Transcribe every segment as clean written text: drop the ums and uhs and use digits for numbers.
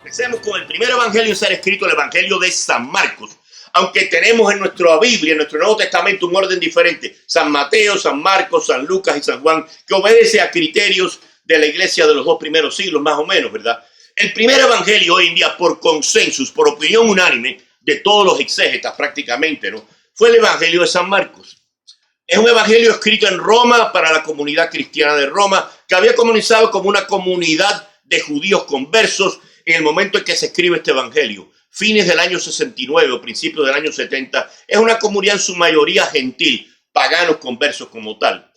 Empecemos con el primer evangelio en ser escrito, el evangelio de San Marcos. Aunque tenemos en nuestra Biblia, en nuestro Nuevo Testamento, un orden diferente. San Mateo, San Marcos, San Lucas y San Juan, que obedece a criterios de la iglesia de los dos primeros siglos, más o menos, ¿verdad? El primer evangelio hoy en día, por consensus, por opinión unánime de todos los exégetas prácticamente, ¿no?, fue el evangelio de San Marcos. Es un evangelio escrito en Roma para la comunidad cristiana de Roma, que había comenzado como una comunidad de judíos conversos en el momento en que se escribe este evangelio. Fines del año 69 o principios del año 70, es una comunidad en su mayoría gentil, paganos conversos como tal,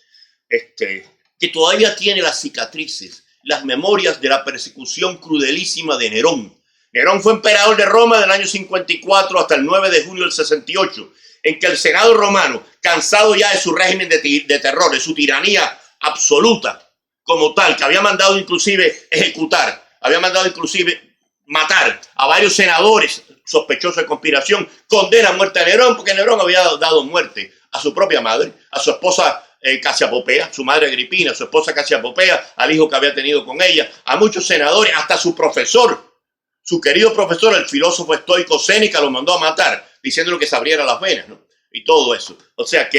que todavía tiene las cicatrices, las memorias de la persecución crudelísima de Nerón. Nerón fue emperador de Roma del año 54 hasta el 9 de junio del 68, en que el Senado romano, cansado ya de su régimen de terror, de su tiranía absoluta como tal, que había mandado inclusive ejecutar, había mandado inclusive matar a varios senadores sospechosos de conspiración, condena a muerte a Nerón, porque Nerón había dado muerte a su propia madre, a su esposa Casia Popea, su madre Agripina, su esposa Casia Popea, al hijo que había tenido con ella, a muchos senadores, hasta su profesor, su querido profesor, el filósofo estoico Séneca, lo mandó a matar, diciéndole que se abriera las venas, ¿no? Y todo eso. O sea,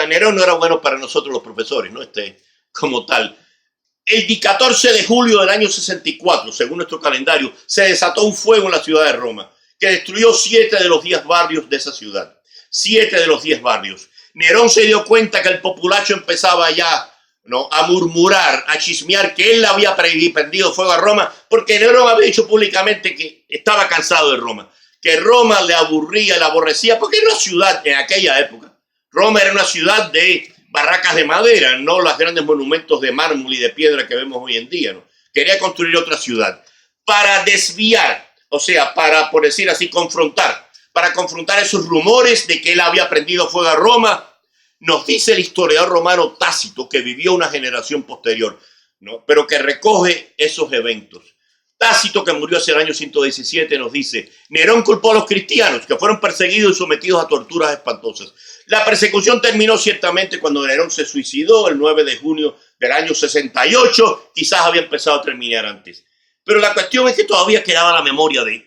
Nerón no era bueno para nosotros los profesores, ¿no? Como tal. El 14 de julio del año 64, según nuestro calendario, se desató un fuego en la ciudad de Roma que destruyó 7 de los 10 barrios de esa ciudad. 7 de los 10 barrios. Nerón se dio cuenta que el populacho empezaba ya, ¿no?, a murmurar, a chismear que él había prendido fuego a Roma, porque Nerón había dicho públicamente que estaba cansado de Roma, que Roma le aburría, le aborrecía, porque era una ciudad en aquella época. Roma era una ciudad de barracas de madera, no los grandes monumentos de mármol y de piedra que vemos hoy en día, ¿no? Quería construir otra ciudad para desviar, o sea, para, por decir así, confrontar esos rumores de que él había prendido fuego a Roma. Nos dice el historiador romano Tácito, que vivió una generación posterior, ¿no?, pero que recoge esos eventos. Tácito, que murió hacia el año 117, nos dice: Nerón culpó a los cristianos, que fueron perseguidos y sometidos a torturas espantosas. La persecución terminó ciertamente cuando Nerón se suicidó el 9 de junio del año 68. Quizás había empezado a terminar antes. Pero la cuestión es que todavía quedaba la memoria de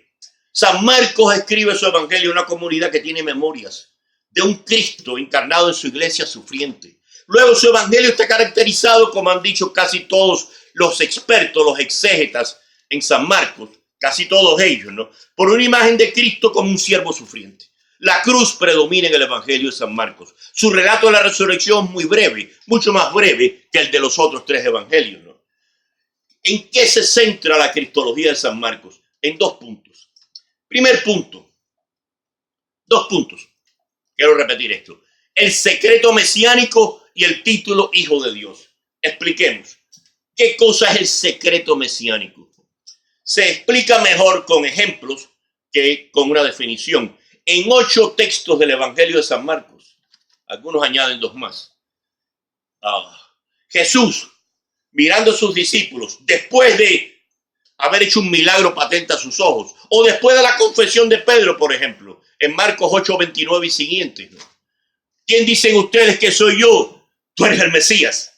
San Marcos. Escribe su evangelio en una comunidad que tiene memorias de un Cristo encarnado en su iglesia sufriente. Luego su evangelio está caracterizado, como han dicho casi todos los expertos, los exégetas en San Marcos, casi todos ellos, ¿no?, por una imagen de Cristo como un siervo sufriente. La cruz predomina en el evangelio de San Marcos. Su relato de la resurrección es muy breve, mucho más breve que el de los otros 3 evangelios, ¿no? ¿En qué se centra la cristología de San Marcos? En 2 puntos. Primer punto, 2 puntos. Quiero repetir esto: el secreto mesiánico y el título Hijo de Dios. Expliquemos. ¿Qué cosa es el secreto mesiánico? Se explica mejor con ejemplos que con una definición. En 8 textos del Evangelio de San Marcos, algunos añaden 2 más. Jesús, mirando a sus discípulos, después de haber hecho un milagro patente a sus ojos, o después de la confesión de Pedro, por ejemplo, en Marcos 8:29 y siguientes, ¿no? ¿Quién dicen ustedes que soy yo? Tú eres el Mesías.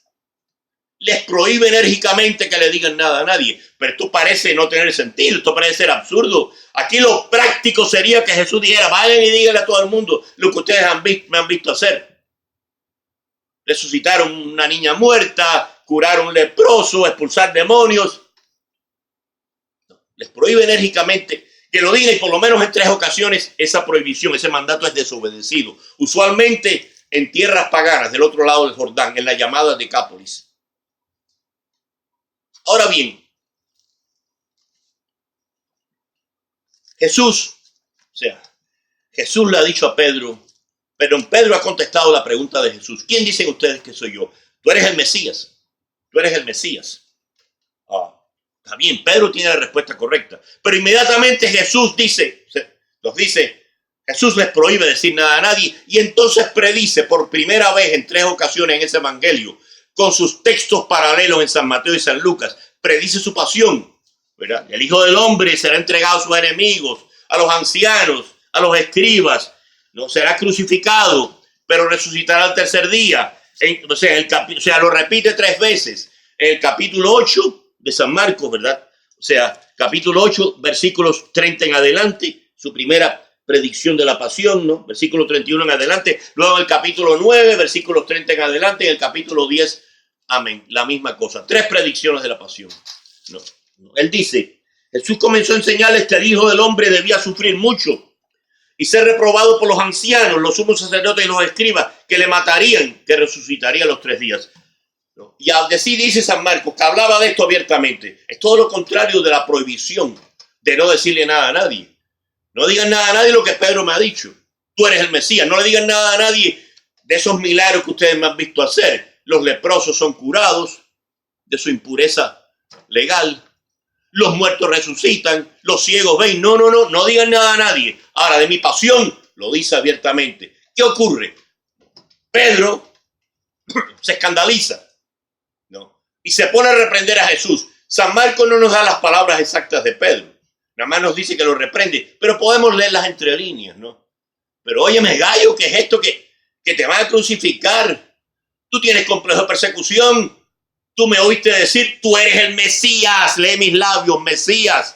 Les prohíbe enérgicamente que le digan nada a nadie. Pero esto parece no tener sentido, esto parece ser absurdo. Aquí lo práctico sería que Jesús dijera: vayan y díganle a todo el mundo lo que ustedes me han visto hacer. Resucitar a una niña muerta, curar a un leproso, expulsar demonios. No, les prohíbe enérgicamente que lo digan, y por lo menos en 3 ocasiones esa prohibición, ese mandato es desobedecido. Usualmente en tierras paganas, del otro lado del Jordán, en la llamada Decápolis. Ahora bien, Jesús le ha dicho a Pedro, Pedro ha contestado la pregunta de Jesús: ¿quién dicen ustedes que soy yo? Tú eres el Mesías. Tú eres el Mesías. Está bien, Pedro tiene la respuesta correcta. Pero inmediatamente Jesús Jesús les prohíbe decir nada a nadie, y entonces predice por primera vez en 3 ocasiones en ese evangelio, con sus textos paralelos en San Mateo y San Lucas, predice su pasión, ¿verdad? El Hijo del Hombre será entregado a sus enemigos, a los ancianos, a los escribas, ¿no? Será crucificado, pero resucitará al tercer día. Lo repite 3 veces. En el capítulo 8 de San Marcos, ¿verdad? O sea, capítulo 8, versículos 30 en adelante, su primera predicción de la pasión, ¿no? Versículo 31 en adelante. Luego el capítulo 9, versículos 30 en adelante. Y el capítulo 10, amén. La misma cosa. 3 predicciones de la pasión. No. Él dice, Jesús comenzó a enseñarles que el Hijo del Hombre debía sufrir mucho y ser reprobado por los ancianos, los sumos sacerdotes y los escribas, que le matarían, que resucitaría a los 3 días. Y al decir, dice San Marcos, que hablaba de esto abiertamente. Es todo lo contrario de la prohibición de no decirle nada a nadie. No digan nada a nadie lo que Pedro me ha dicho. Tú eres el Mesías. No le digan nada a nadie de esos milagros que ustedes me han visto hacer. Los leprosos son curados de su impureza legal. Los muertos resucitan. Los ciegos ven. No digan nada a nadie. Ahora, de mi pasión, lo dice abiertamente. ¿Qué ocurre? Pedro se escandaliza, ¿no? Y se pone a reprender a Jesús. San Marcos no nos da las palabras exactas de Pedro. Nada más nos dice que lo reprende, pero podemos leerlas entre líneas, ¿no? Pero óyeme, gallo, ¿qué es esto que te van a crucificar? Tú tienes complejo de persecución. Tú me oíste decir, tú eres el Mesías. Lee mis labios, Mesías.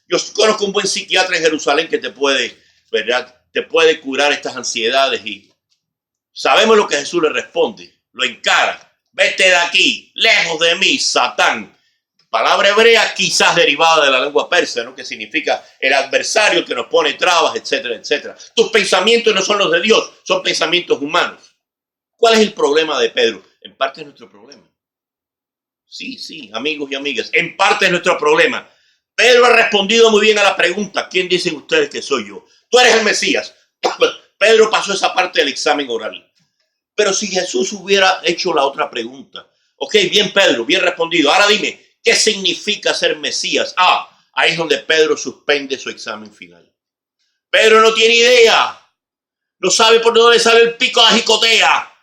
Yo conozco un buen psiquiatra en Jerusalén que te puede, ¿verdad? Te puede curar estas ansiedades y sabemos lo que Jesús le responde. Lo encara. Vete de aquí, lejos de mí, Satán. Palabra hebrea quizás derivada de la lengua persa, ¿no? Que significa el adversario que nos pone trabas, etcétera, etcétera. Tus pensamientos no son los de Dios, son pensamientos humanos. ¿Cuál es el problema de Pedro? En parte es nuestro problema. Sí, amigos y amigas, en parte es nuestro problema. Pedro ha respondido muy bien a la pregunta, ¿quién dicen ustedes que soy yo? Tú eres el Mesías. Pedro pasó esa parte del examen oral. Pero si Jesús hubiera hecho la otra pregunta, ok, bien Pedro, bien respondido. Ahora dime, ¿qué significa ser Mesías? Ahí es donde Pedro suspende su examen final. Pedro no tiene idea. No sabe por dónde sale el pico de la jicotea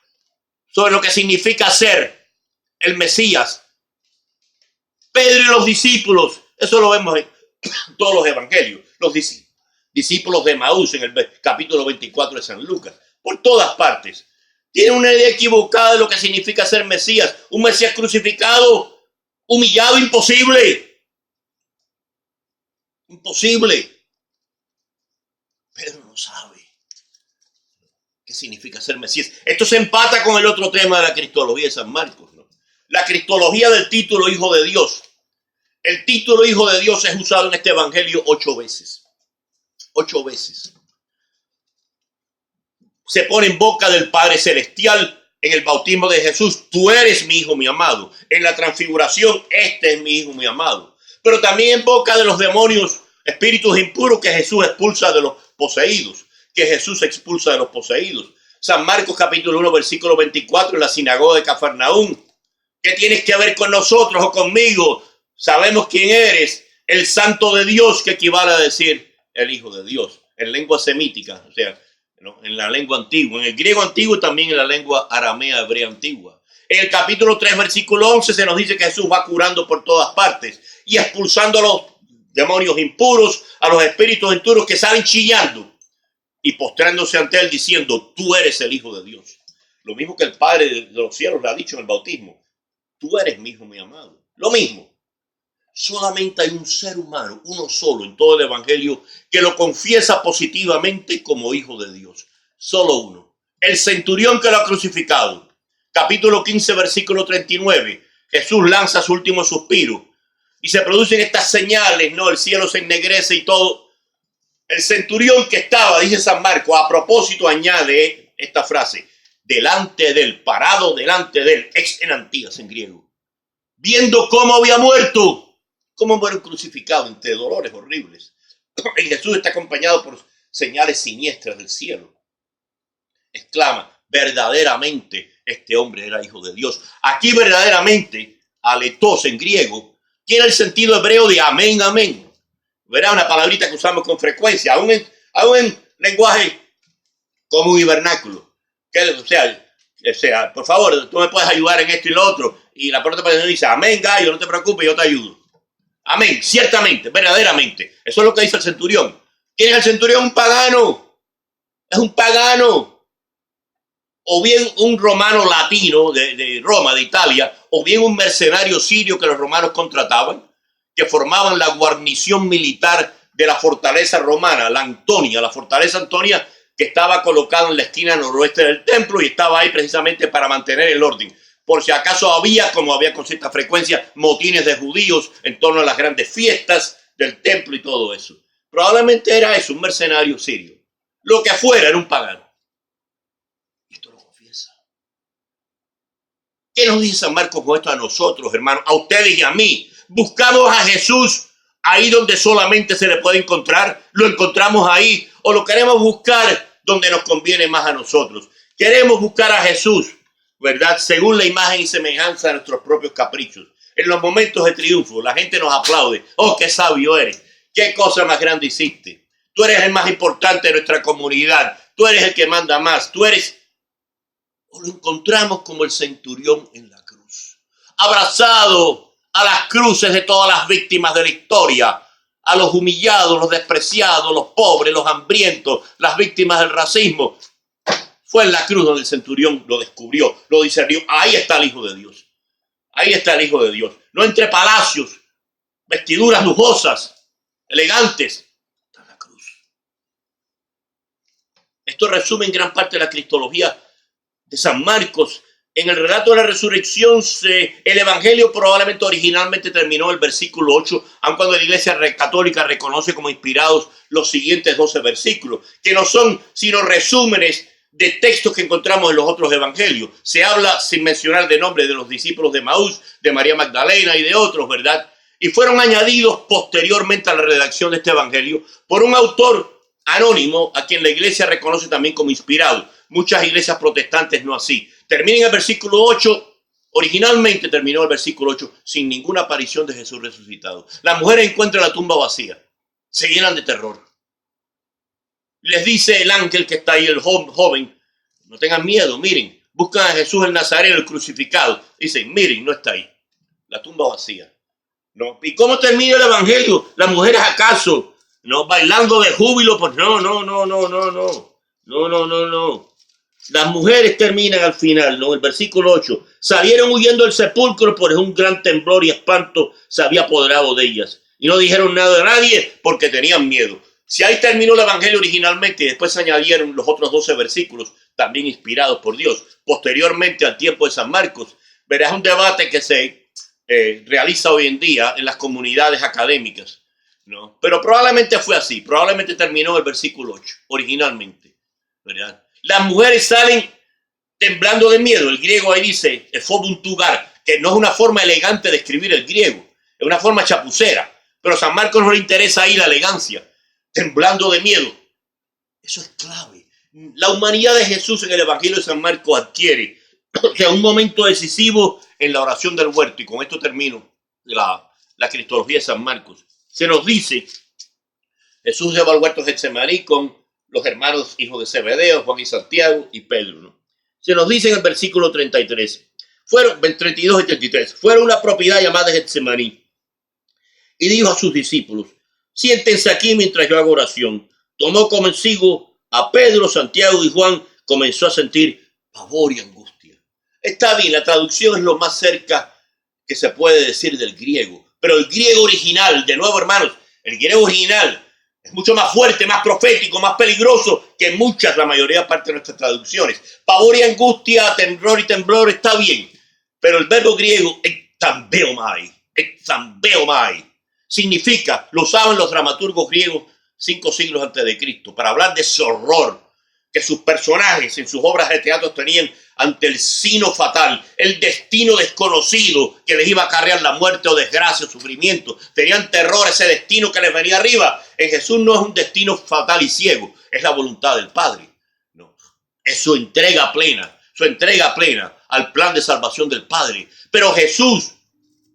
sobre lo que significa ser el Mesías. Pedro y los discípulos, eso lo vemos en todos los evangelios. Los discípulos de Maús en el capítulo 24 de San Lucas. Por todas partes. Tienen una idea equivocada de lo que significa ser Mesías. Un Mesías crucificado, humillado, imposible. Imposible. Pedro no sabe qué significa ser Mesías. Esto se empata con el otro tema de la cristología de San Marcos, ¿no? La cristología del título Hijo de Dios. El título Hijo de Dios es usado en este evangelio 8 veces. 8 veces. Se pone en boca del Padre Celestial en el bautismo de Jesús. Tú eres mi Hijo, mi amado. En la transfiguración, este es mi Hijo, mi amado. Pero también en boca de los demonios, espíritus impuros que Jesús expulsa de los poseídos. Que Jesús expulsa de los poseídos. San Marcos capítulo 1, versículo 24, en la sinagoga de Cafarnaúm. ¿Qué tienes que ver con nosotros o conmigo? Sabemos quién eres, el Santo de Dios, que equivale a decir el Hijo de Dios. En lengua semítica, o sea, ¿no? En la lengua antigua, en el griego antiguo y también en la lengua aramea, hebrea antigua. En el capítulo 3, versículo 11, se nos dice que Jesús va curando por todas partes y expulsando a los demonios impuros, a los espíritus impuros que salen chillando y postrándose ante él diciendo, tú eres el Hijo de Dios. Lo mismo que el Padre de los cielos le ha dicho en el bautismo. Tú eres mi Hijo, mi amado. Lo mismo. Solamente hay un ser humano, uno solo en todo el evangelio, que lo confiesa positivamente como Hijo de Dios. Solo uno. El centurión que lo ha crucificado. Capítulo 15, versículo 39. Jesús lanza su último suspiro. Y se producen estas señales, ¿no? El cielo se ennegrece y todo. El centurión que estaba, dice San Marcos, a propósito añade esta frase. Delante de él, parado delante de él, ex enantías en griego. Viendo cómo había muerto. Cómo muere un crucificado entre dolores horribles. Y Jesús está acompañado por señales siniestras del cielo. Exclama, verdaderamente este hombre era Hijo de Dios. Aquí verdaderamente, aletos en griego, tiene el sentido hebreo de amén, amén. Verá una palabrita que usamos con frecuencia, aún en lenguaje común y vernáculo. O sea, por favor, tú me puedes ayudar en esto y lo otro. Y la persona dice, amén, gallo, no te preocupes, yo te ayudo. Amén, ciertamente, verdaderamente. Eso es lo que dice el centurión. ¿Quién es el centurión? Un pagano. Es un pagano. O bien un romano latino de Roma, de Italia, o bien un mercenario sirio que los romanos contrataban, que formaban la guarnición militar de la fortaleza romana, la fortaleza Antonia, que estaba colocada en la esquina noroeste del templo y estaba ahí precisamente para mantener el orden. Por si acaso había, como había con cierta frecuencia, motines de judíos en torno a las grandes fiestas del templo y todo eso. Probablemente era eso, un mercenario sirio. Lo que fuera, era un pagano. Esto lo confiesa. ¿Qué nos dice San Marcos con esto a nosotros, hermanos? A ustedes y a mí. Buscamos a Jesús ahí donde solamente se le puede encontrar. Lo encontramos ahí. O lo queremos buscar donde nos conviene más a nosotros. Queremos buscar a Jesús, ¿verdad? Según la imagen y semejanza de nuestros propios caprichos. En los momentos de triunfo, la gente nos aplaude. Oh, qué sabio eres. Qué cosa más grande hiciste. Tú eres el más importante de nuestra comunidad. Tú eres el que manda más. Tú eres... O lo encontramos como el centurión en la cruz. Abrazado a las cruces de todas las víctimas de la historia. A los humillados, los despreciados, los pobres, los hambrientos, las víctimas del racismo. Fue en la cruz donde el centurión lo descubrió, lo discernió. Ahí está el Hijo de Dios. Ahí está el Hijo de Dios. No entre palacios, vestiduras lujosas, elegantes. Está en la cruz. Esto resume en gran parte la cristología de San Marcos. En el relato de la resurrección, el evangelio probablemente originalmente terminó el versículo 8, aun cuando la Iglesia Católica reconoce como inspirados los siguientes 12 versículos, que no son sino resúmenes de textos que encontramos en los otros evangelios. Se habla sin mencionar de nombre de los discípulos de Maús, de María Magdalena y de otros, ¿verdad? Y fueron añadidos posteriormente a la redacción de este evangelio por un autor anónimo a quien la Iglesia reconoce también como inspirado. Muchas iglesias protestantes no así. Termina en el versículo 8. Originalmente terminó el versículo 8 sin ninguna aparición de Jesús resucitado. Las mujeres encuentran la tumba vacía. Se llenan de terror. Les dice el ángel que está ahí, el joven, no tengan miedo, miren, buscan a Jesús el Nazareno, el crucificado. Dicen, miren, no está ahí. La tumba vacía. ¿No? ¿Y cómo termina el evangelio? ¿Las mujeres acaso no bailando de júbilo? Pues no. Las mujeres terminan al final, ¿no? El versículo 8. Salieron huyendo del sepulcro, pues un gran temblor y espanto se había apoderado de ellas. Y no dijeron nada a nadie porque tenían miedo. Si ahí terminó el evangelio originalmente y después se añadieron los otros 12 versículos, también inspirados por Dios, posteriormente al tiempo de San Marcos, verás un debate que se realiza hoy en día en las comunidades académicas, ¿no? Pero probablemente fue así, probablemente terminó el versículo 8, originalmente, ¿verdad? Las mujeres salen temblando de miedo. El griego ahí dice, efobuntugar, que no es una forma elegante de escribir el griego, es una forma chapucera. Pero a San Marcos no le interesa ahí la elegancia, temblando de miedo. Eso es clave. La humanidad de Jesús en el Evangelio de San Marcos adquiere un momento decisivo en la oración del huerto. Y con esto termino la cristología de San Marcos. Se nos dice, Jesús lleva al huerto de Getsemaní con los hermanos hijos de Zebedeo, Juan y Santiago y Pedro, ¿no? Se nos dice en el versículo 32 y 33, fueron una propiedad llamada Getsemaní. Y dijo a sus discípulos, siéntense aquí mientras yo hago oración. Tomó consigo a Pedro, Santiago y Juan, comenzó a sentir pavor y angustia. Está bien, la traducción es lo más cerca que se puede decir del griego. Pero el griego original, de nuevo hermanos, el griego original es mucho más fuerte, más profético, más peligroso que la mayoría parte de nuestras traducciones. Pavor y angustia, terror y temblor, está bien. Pero el verbo griego, exambeomai, significa, lo usaban los dramaturgos griegos 5 siglos antes de Cristo, para hablar de ese horror que sus personajes en sus obras de teatro tenían ante el sino fatal, el destino desconocido que les iba a acarrear la muerte o desgracia o sufrimiento. Tenían terror, ese destino que les venía arriba. En Jesús no es un destino fatal y ciego, es la voluntad del Padre. No, es su entrega plena al plan de salvación del Padre. Pero Jesús,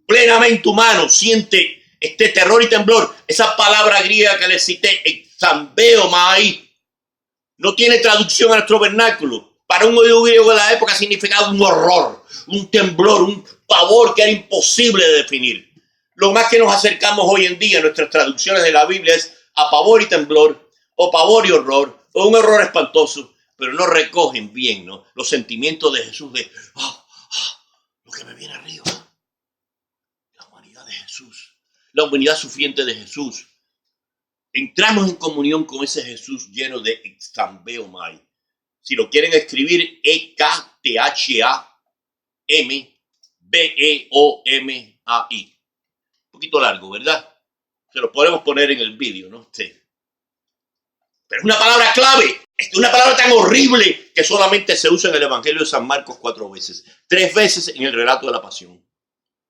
plenamente humano, siente este terror y temblor. Esa palabra griega que les cité, exambeomai, no tiene traducción a nuestro vernáculo. Para un griego de la época significaba un horror, un temblor, un pavor que era imposible de definir. Lo más que nos acercamos hoy en día en nuestras traducciones de la Biblia es a pavor y temblor, o pavor y horror, o un horror espantoso, pero no recogen bien, ¿no?, los sentimientos de Jesús de lo que me viene arriba. La humanidad de Jesús. la humanidad sufriente de Jesús. Entramos en comunión con ese Jesús lleno de extambeomai. Si lo quieren escribir, EKTHAMBEOMAI. Un poquito largo, ¿verdad? Se lo podemos poner en el vídeo, ¿no? Sí. Pero es una palabra clave. Es una palabra tan horrible que solamente se usa en el Evangelio de San Marcos 4 veces. 3 veces en el relato de la pasión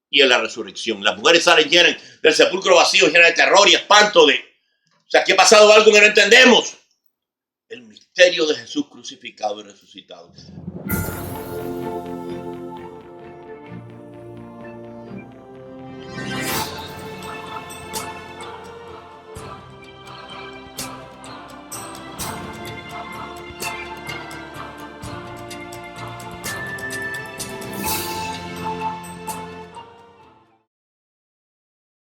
y en la resurrección. Las mujeres salen llenas del sepulcro vacío, llenas de terror y espanto de... O sea, aquí ha pasado algo que no entendemos. El misterio de Jesús crucificado y resucitado.